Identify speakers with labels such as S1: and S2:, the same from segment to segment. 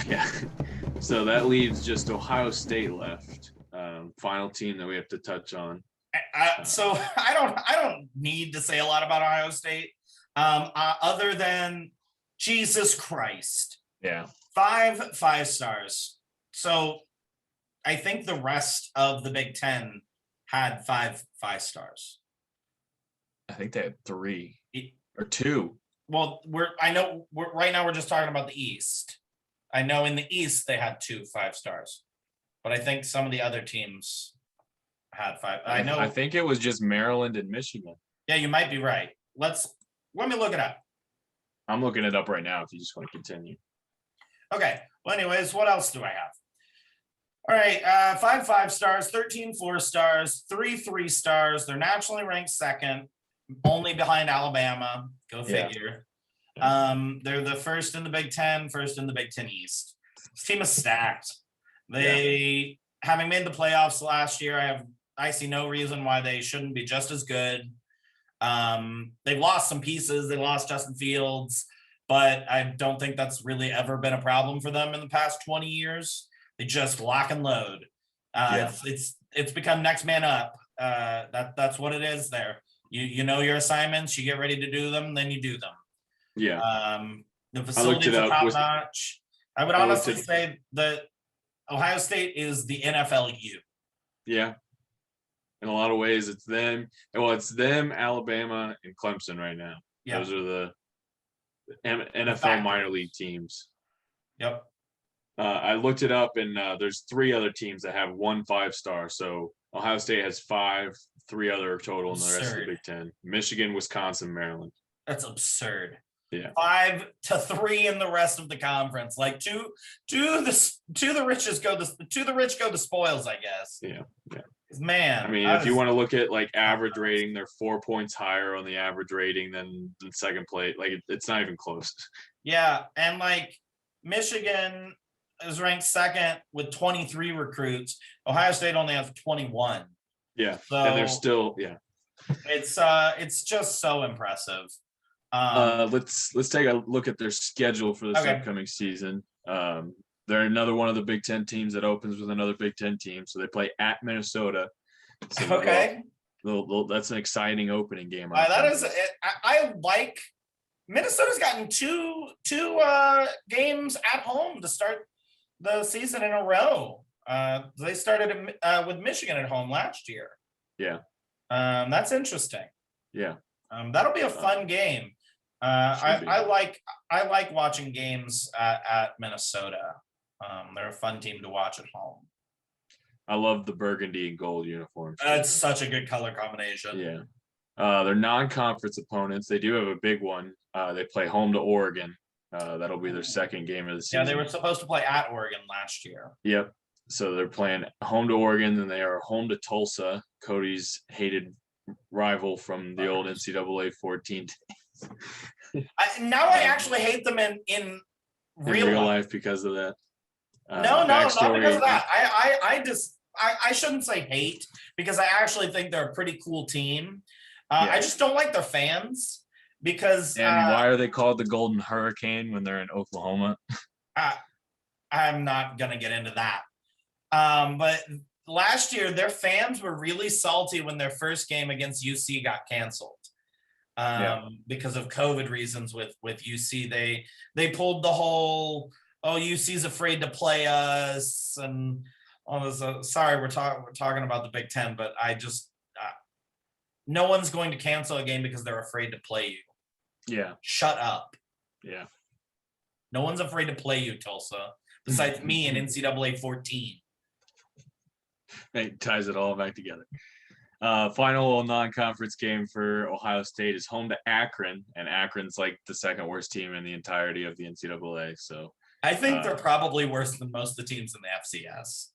S1: Yeah. So that leaves just Ohio State left. Final team that we have to touch on.
S2: So I don't need to say a lot about Ohio State, other than Jesus Christ.
S1: Yeah.
S2: 5 stars. So I think the rest of the Big Ten had 5 stars.
S1: I think they had 3 or 2.
S2: Well, right now we're just talking about the East. I know in the East they had 2 5 stars, but I think some of the other teams had 5.
S1: I think it was just Maryland and Michigan.
S2: Yeah, you might be right. Let me look it up.
S1: I'm looking it up right now if you just want to continue.
S2: Okay. Well, anyways, what else do I have? All right, 5 stars, 13 4 stars, 3 3 stars. They're nationally ranked second, only behind Alabama. Go figure.
S1: Yeah.
S2: They're the first in the Big Ten, first in the Big Ten East. This team is stacked. They, having made the playoffs last year, I see no reason why they shouldn't be just as good. They've lost some pieces. They lost Justin Fields, but I don't think that's really ever been a problem for them in the past 20 years. They just lock and load. It's become next man up. That's what it is there. You know your assignments, you get ready to do them, then you do them.
S1: Yeah.
S2: The facilities are top notch. I would honestly say that Ohio State is the NFLU.
S1: Yeah. In a lot of ways, it's them. Well, it's them, Alabama, and Clemson right now. Yeah. Those are the NFL minor league teams.
S2: Yep.
S1: I looked it up, and there's 3 other teams that have 1 5-star. So Ohio State has 5, 3 other total in the rest of the Big Ten. Michigan, Wisconsin, Maryland.
S2: That's absurd.
S1: Yeah.
S2: 5 to 3 in the rest of the conference. Like to the rich go the spoils, I guess.
S1: Yeah. Yeah.
S2: Man,
S1: I mean, if you want to look at like average rating, they're 4 points higher on the average rating than second place. Like it's not even close.
S2: Yeah, and like Michigan is ranked second with 23 recruits. Ohio State only has 21.
S1: Yeah,
S2: so
S1: and they're still
S2: It's just so impressive.
S1: Let's take a look at their schedule for this upcoming season. They're another one of the Big Ten teams that opens with another Big Ten team. So they play at Minnesota. So that's an exciting opening game.
S2: I like Minnesota's gotten two games at home to start the season in a row. They started with Michigan at home last year.
S1: Yeah.
S2: That's interesting.
S1: Yeah.
S2: That'll be a fun game. I like watching games at Minnesota. They're a fun team to watch at home.
S1: I love the burgundy and gold uniforms.
S2: It's such a good color combination.
S1: Yeah. They're non-conference opponents. They do have a big one. They play home to Oregon. That'll be their second game of the season.
S2: Yeah, they were supposed to play at Oregon last year.
S1: Yep. So they're playing home to Oregon, and they are home to Tulsa, Cody's hated rival from the old NCAA 14 days.
S2: I actually hate them in real life
S1: because of that.
S2: No, not because of that. I shouldn't say hate, because I actually think they're a pretty cool team. I just don't like their fans because.
S1: And why are they called the Golden Hurricane when they're in Oklahoma?
S2: I'm not gonna get into that. But last year, their fans were really salty when their first game against UC got canceled. Because of COVID reasons with UC. They pulled the whole, UC's afraid to play us, and sorry, we're talking about the Big Ten, but I just no one's going to cancel a game because they're afraid to play you.
S1: Yeah.
S2: Shut up.
S1: Yeah.
S2: No one's afraid to play you, Tulsa, besides me and NCAA 14.
S1: It ties it all back together. Final non-conference game for Ohio State is home to Akron, and Akron's like the second worst team in the entirety of the NCAA. So
S2: I think they're probably worse than most of the teams in the FCS.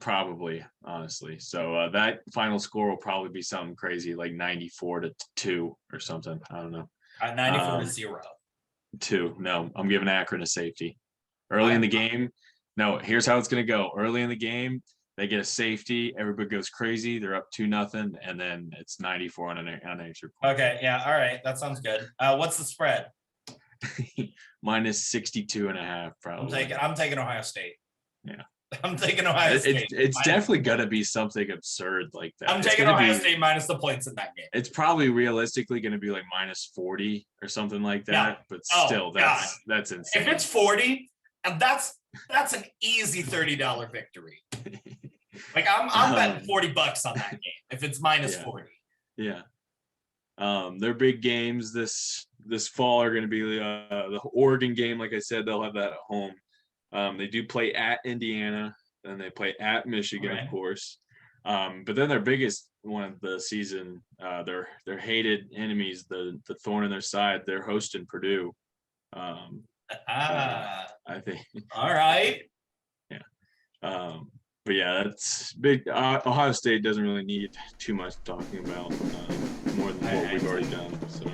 S1: Probably, honestly. So that final score will probably be something crazy, like 94-2 or something. I don't know.
S2: 94-0.
S1: 2. No, I'm giving Akron a safety. Early in the game. No, here's how it's going to go. Early in the game, they get a safety. Everybody goes crazy. They're up 2-0, and then it's 94 on an extra point.
S2: Okay, yeah, all right. That sounds good. What's the spread?
S1: minus 62.5 probably.
S2: I'm taking Ohio State.
S1: Yeah.
S2: I'm taking Ohio State.
S1: It's definitely gonna be something absurd like that.
S2: I'm taking Ohio State minus the points in that game.
S1: It's probably realistically gonna be like minus 40 or something like that. Yeah. But still, that's insane.
S2: If it's 40, and that's an easy $30 victory. Like I'm betting $40 on that game if it's minus 40.
S1: Yeah. Their big games this fall are going to be the Oregon game. Like I said, they'll have that at home. They do play at Indiana, and they play at Michigan, of course. But then their biggest one of the season, their hated enemies, the thorn in their side, they're hosting Purdue. I think.
S2: All right.
S1: Yeah. But yeah, that's big. Ohio State doesn't really need too much talking about, more than what we've already done. So.